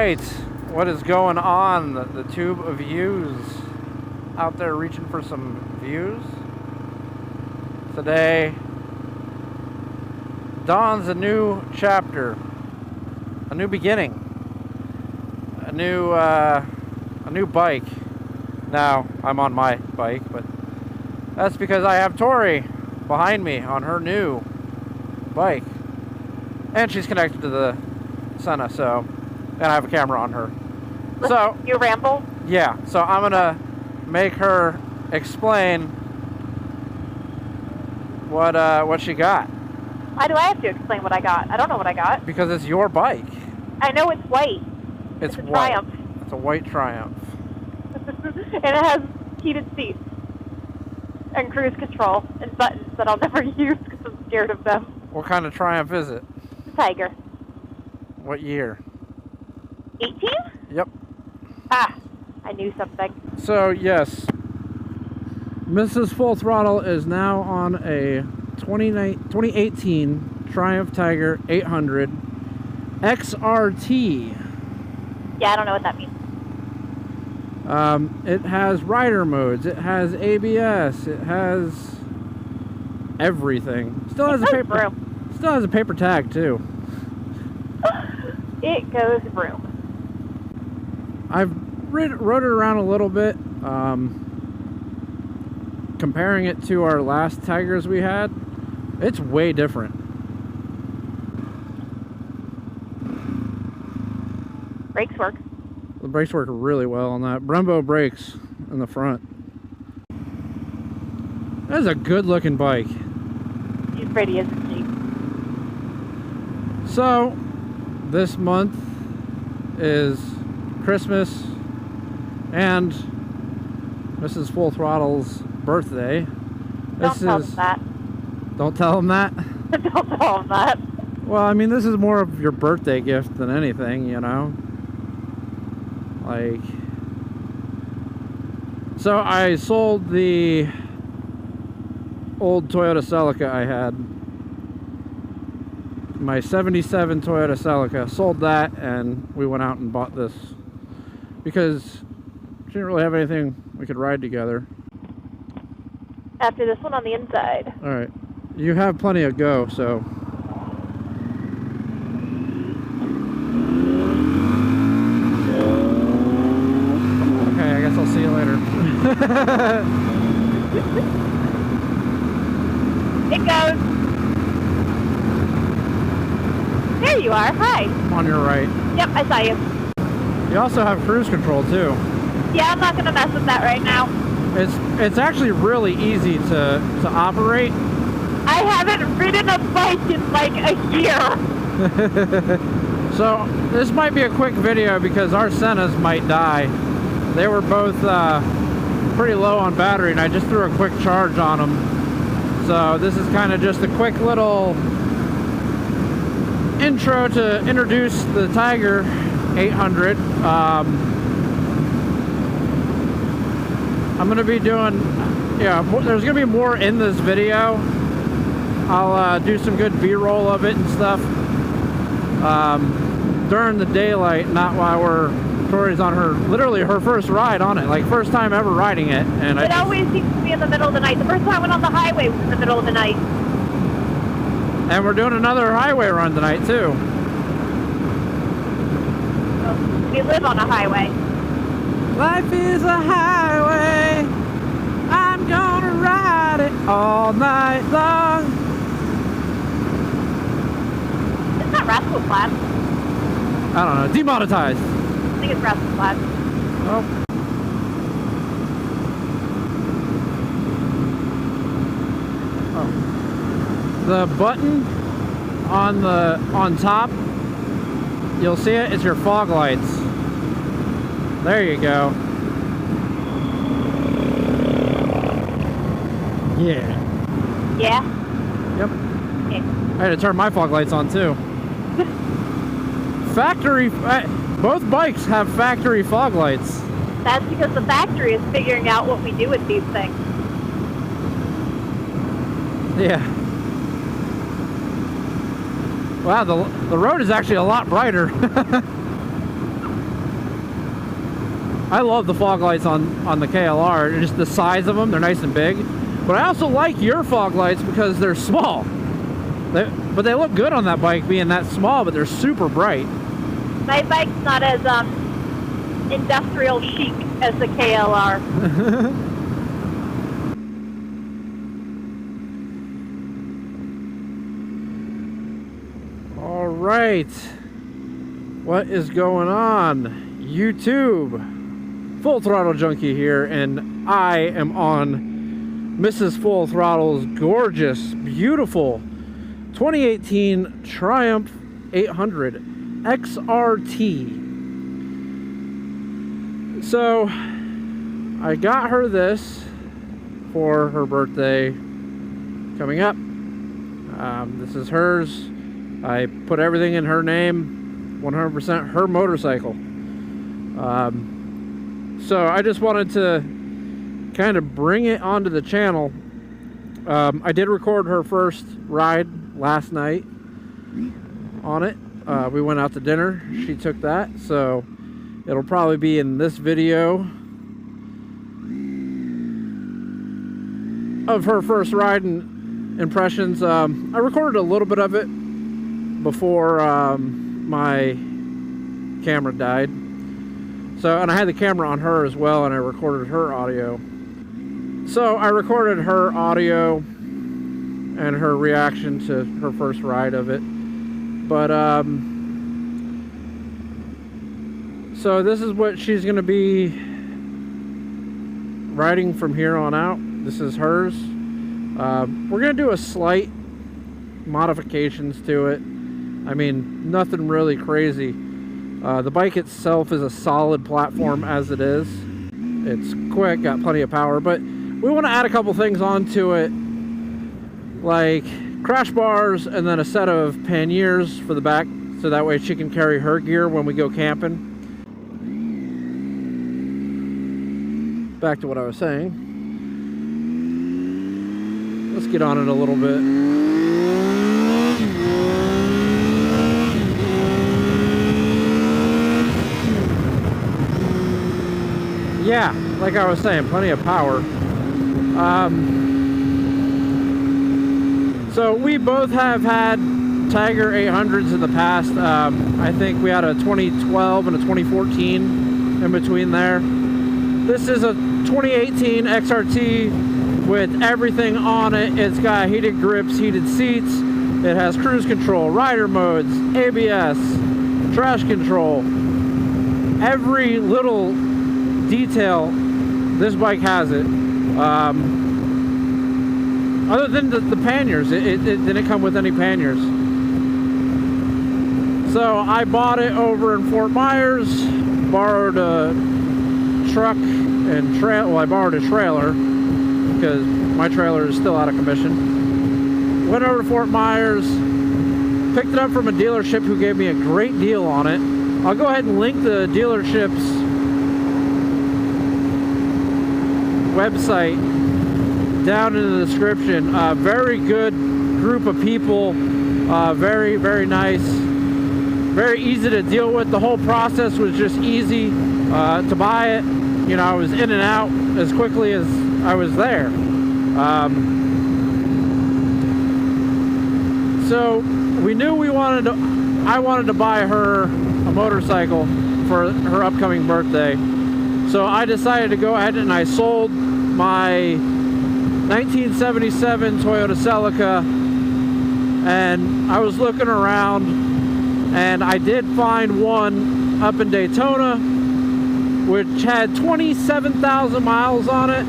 right, what is going on? The tube of views out there reaching for some views. Today dawns a new chapter, a new beginning, a new bike. Now I'm on my bike, but that's because I have Tori behind me on her new bike, and she's connected to the Senna, and I have a camera on her. So you ramble? Yeah, so I'm gonna make her explain what she got. Why do I have to explain what I got? I don't know what I got. Because it's your bike. I know it's white. It's a white. Triumph. It's a white Triumph. And it has heated seats and cruise control and buttons that I'll never use because I'm scared of them. What kind of Triumph is it? It's a Tiger. What year? 18? Yep. Ah, I knew something. So yes, Mrs. Full Throttle is now on a 2018 Triumph Tiger 800 XRT. Yeah, I don't know what that means. It has rider modes. It has ABS. It has everything. Still has a paper. Still has a paper tag too. It goes vroom. I've rode it around a little bit, comparing it to our last Tigers we had. It's way different. Brakes work. The brakes work really well on that. Brembo brakes in the front. That is a good looking bike. She's pretty, isn't she? So, this month is Christmas and Mrs. Full Throttle's birthday. Don't tell them that. Don't tell them that? Don't tell them that. Well, I mean, this is more of your birthday gift than anything, you know? Like, so I sold the old Toyota Celica I had. My 77 Toyota Celica. Sold that, and we went out and bought this because she didn't really have anything we could ride together. After this one on the inside. Alright. You have plenty of go, so. Okay, I guess I'll see you later. It goes. There you are. Hi. On your right. Yep, I saw you. You also have cruise control too. Yeah, I'm not going to mess with that right now. It's actually really easy to operate. I haven't ridden a bike in like a year. So this might be a quick video because our Sennas might die. They were both pretty low on battery, and I just threw a quick charge on them. So this is kind of just a quick little intro to introduce the Tiger 800. I'm going to be doing, there's going to be more in this video. I'll do some good B-roll of it and stuff during the daylight, not while Tori's on literally her first ride on it, like first time ever riding it. And it always seems to be in the middle of the night. The first time I went on the highway was in the middle of the night. And we're doing another highway run tonight too. We live on a highway. Life is a highway. I'm gonna ride it all night long. It's not Rascal Flatts. I don't know. Demonetized. I think it's Rascal Flatts. Oh. Oh. The button on top, you'll see it. It's your fog lights. There you go. Yeah. Yeah? Yep. Okay. I had to turn my fog lights on too. Factory, both bikes have factory fog lights. That's because the factory is figuring out what we do with these things. Yeah. Wow, the road is actually a lot brighter. I love the fog lights on the KLR, and just the size of them, they're nice and big. But I also like your fog lights because they're small. But they look good on that bike being that small, but they're super bright. My bike's not as industrial chic as the KLR. All right. What is going on? YouTube. Full Throttle Junkie here, and I am on Mrs. Full Throttle's gorgeous, beautiful 2018 Triumph 800 XRT. So I got her this for her birthday coming up. This is hers. I put everything in her name, 100% her motorcycle. So I just wanted to kind of bring it onto the channel. I did record her first ride last night on it. We went out to dinner. She took that, so it'll probably be in this video of her first ride and impressions. I recorded a little bit of it before my camera died. So, and I had the camera on her as well, and I recorded her audio. So I recorded her audio and her reaction to her first ride of it. But so this is what she's going to be riding from here on out. This is hers. We're going to do a slight modifications to it. I mean, nothing really crazy. The bike itself is a solid platform as it is. It's quick, got plenty of power, but we want to add a couple things onto it, like crash bars and then a set of panniers for the back, so that way she can carry her gear when we go camping. Back to what I was saying. Let's get on it a little bit. Yeah, like I was saying, plenty of power. So we both have had Tiger 800s in the past. I think we had a 2012 and a 2014 in between there. This is a 2018 XRT with everything on it. It's got heated grips, heated seats. It has cruise control, rider modes, ABS, trash control. Every little detail, this bike has it. Other than the panniers, it didn't come with any panniers. So I bought it over in Fort Myers, borrowed a truck and well, I borrowed a trailer because my trailer is still out of commission. Went over to Fort Myers, picked it up from a dealership who gave me a great deal on it. I'll go ahead and link the dealership's website down in the description. Very good group of people, very, very nice, very easy to deal with. The whole process was just easy to buy it. You know, I was in and out as quickly as I was there. So we knew I wanted to buy her a motorcycle for her upcoming birthday. So I decided to go ahead and I sold my 1977 Toyota Celica, and I was looking around and I did find one up in Daytona which had 27,000 miles on it,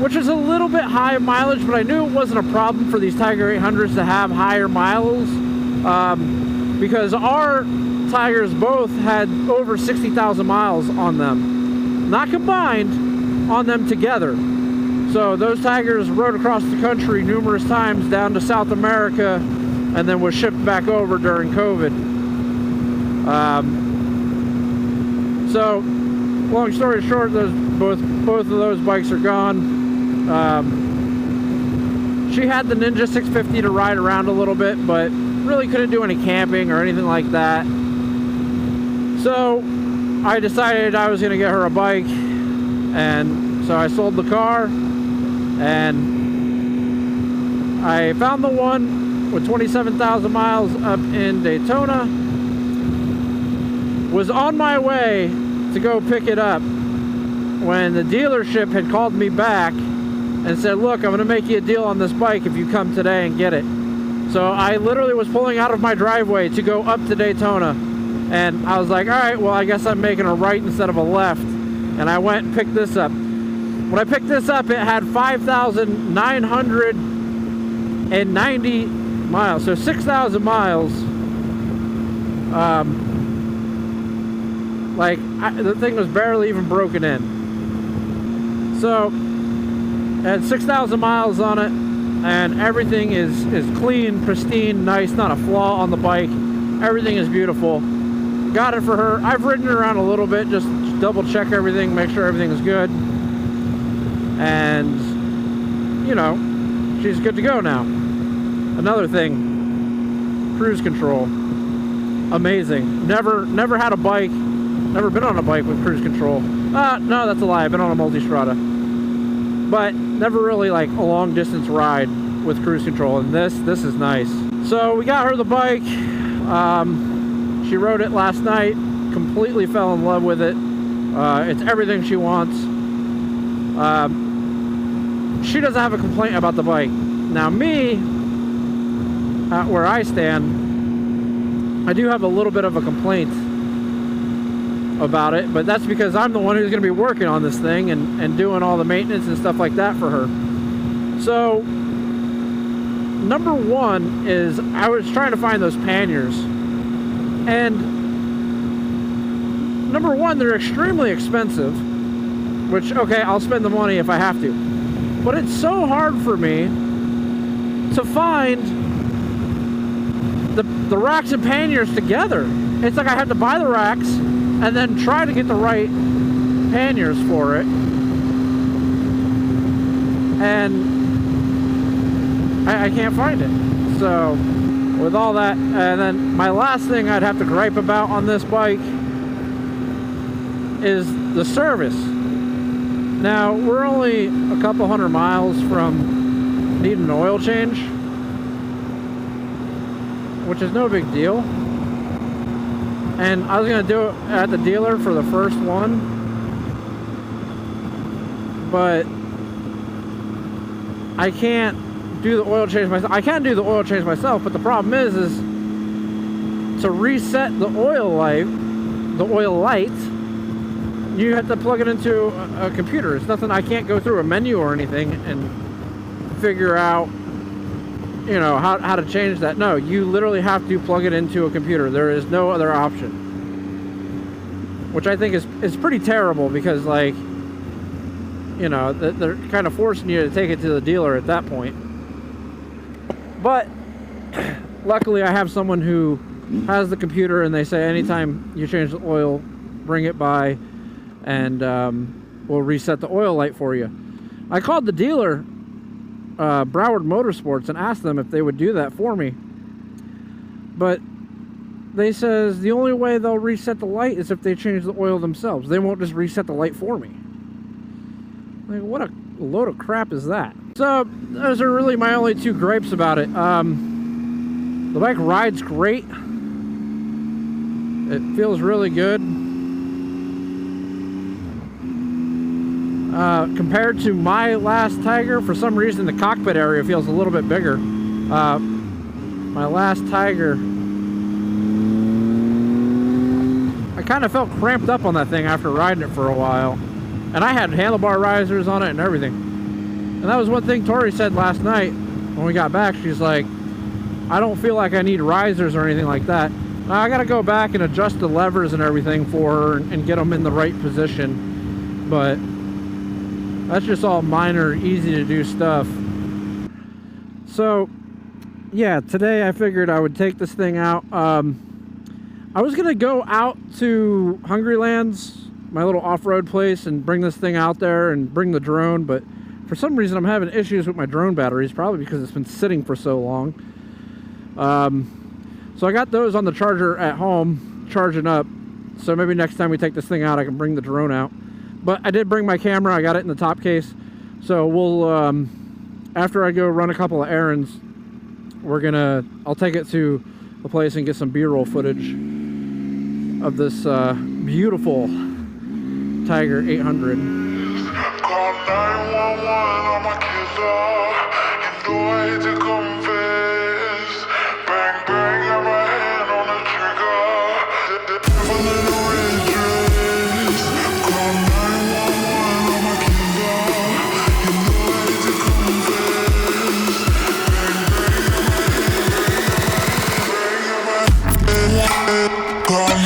which is a little bit high mileage, but I knew it wasn't a problem for these Tiger 800s to have higher miles, because our Tigers both had over 60,000 miles on them, not combined, on them together. So those Tigers rode across the country numerous times down to South America and then was shipped back over during COVID. So long story short, both of those bikes are gone. She had the Ninja 650 to ride around a little bit, but really couldn't do any camping or anything like that. So I decided I was gonna get her a bike, and so I sold the car, and I found the one with 27,000 miles up in Daytona. Was on my way to go pick it up when the dealership had called me back and said, look, I'm gonna make you a deal on this bike if you come today and get it. So I literally was pulling out of my driveway to go up to Daytona, and I was like, all right, well, I guess I'm making a right instead of a left, and I went and picked this up. When I picked this up, it had 5,990 miles, so 6,000 miles. The thing was barely even broken in. So it had 6,000 miles on it, and everything is clean, pristine, nice, not a flaw on the bike. Everything is beautiful. Got it for her. I've ridden it around a little bit, just double check everything, make sure everything is good. And, you know, she's good to go now. Another thing, cruise control. Amazing. Never had a bike, never been on a bike with cruise control. No, that's a lie. I've been on a multi-strada. But never really like a long distance ride with cruise control, and this is nice. So we got her the bike. She rode it last night, completely fell in love with it. It's everything she wants. She doesn't have a complaint about the bike. Now me, where I stand, I do have a little bit of a complaint about it, but that's because I'm the one who's going to be working on this thing and doing all the maintenance and stuff like that for her. So number one is I was trying to find those panniers, and number one, they're extremely expensive, which, okay, I'll spend the money if I have to, but it's so hard for me to find the racks and panniers together. It's like I have to buy the racks and then try to get the right panniers for it, and I can't find it. So with all that, and then my last thing I'd have to gripe about on this bike is the service. Now we're only a couple hundred miles from needing an oil change, which is no big deal. And I was going to do it at the dealer for the first one, but I can't do the oil change myself. I can do the oil change myself, but the problem is to reset the oil light, you have to plug it into a computer. It's nothing, I can't go through a menu or anything and figure out, you know, how to change that. No, you literally have to plug it into a computer. There is no other option, which I think is pretty terrible, because, like, you know, they're kind of forcing you to take it to the dealer at that point. But luckily I have someone who has the computer, and they say anytime you change the oil, bring it by, and we'll reset the oil light for you. I called the dealer, Broward Motorsports, and asked them if they would do that for me, but they says the only way they'll reset the light is if they change the oil themselves. They won't just reset the light for me. Like, what a load of crap is that? So those are really my only two gripes about it. The bike rides great. It feels really good. Compared to my last Tiger, for some reason the cockpit area feels a little bit bigger. My last Tiger, I kind of felt cramped up on that thing after riding it for a while. And I had handlebar risers on it and everything. And that was one thing Tori said last night when we got back. She's like, I don't feel like I need risers or anything like that. Now I gotta go back and adjust the levers and everything for her and get them in the right position. But that's just all minor, easy to do stuff. So yeah, today I figured I would take this thing out. I was gonna go out to Hungrylands, my little off-road place, and bring this thing out there and bring the drone, but for some reason I'm having issues with my drone batteries, probably because it's been sitting for so long. So I got those on the charger at home, charging up, So maybe next time we take this thing out, I can bring the drone out. But I did bring my camera. I got it in the top case. So we'll, after I go run a couple of errands, I'll take it to a place and get some B-roll footage of this beautiful Tiger 800. Call 911 on my killer. You know I hate to confess. Bang, bang, got my hand on the trigger. The devil in a red dress. Call 911 on my killer. You know I hate to confess. Bang, bang, got my hand. Call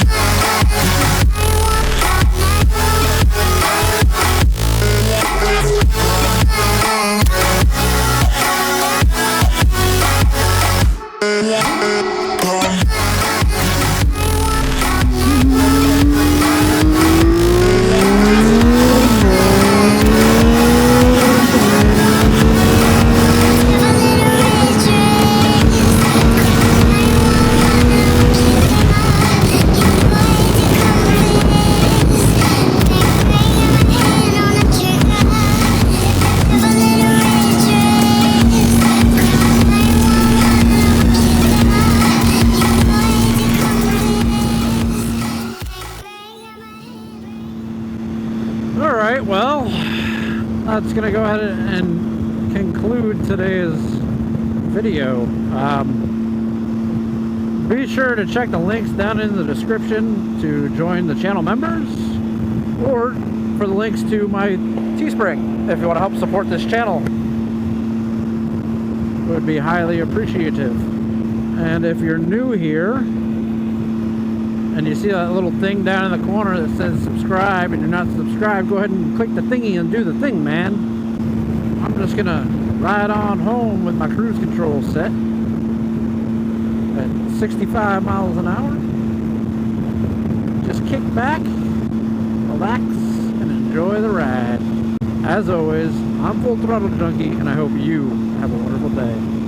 Alright, well, that's going to go ahead and conclude today's video. Be sure to check the links down in the description to join the channel members, or for the links to my Teespring if you want to help support this channel. Would be highly appreciative. And if you're new here and you see that little thing down in the corner that says subscribe and you're not subscribed, go ahead and click the thingy and do the thing, man. I'm just gonna ride on home with my cruise control set at 65 miles an hour. Just kick back, relax, and enjoy the ride. As always, I'm Full Throttle Junkie, and I hope you have a wonderful day.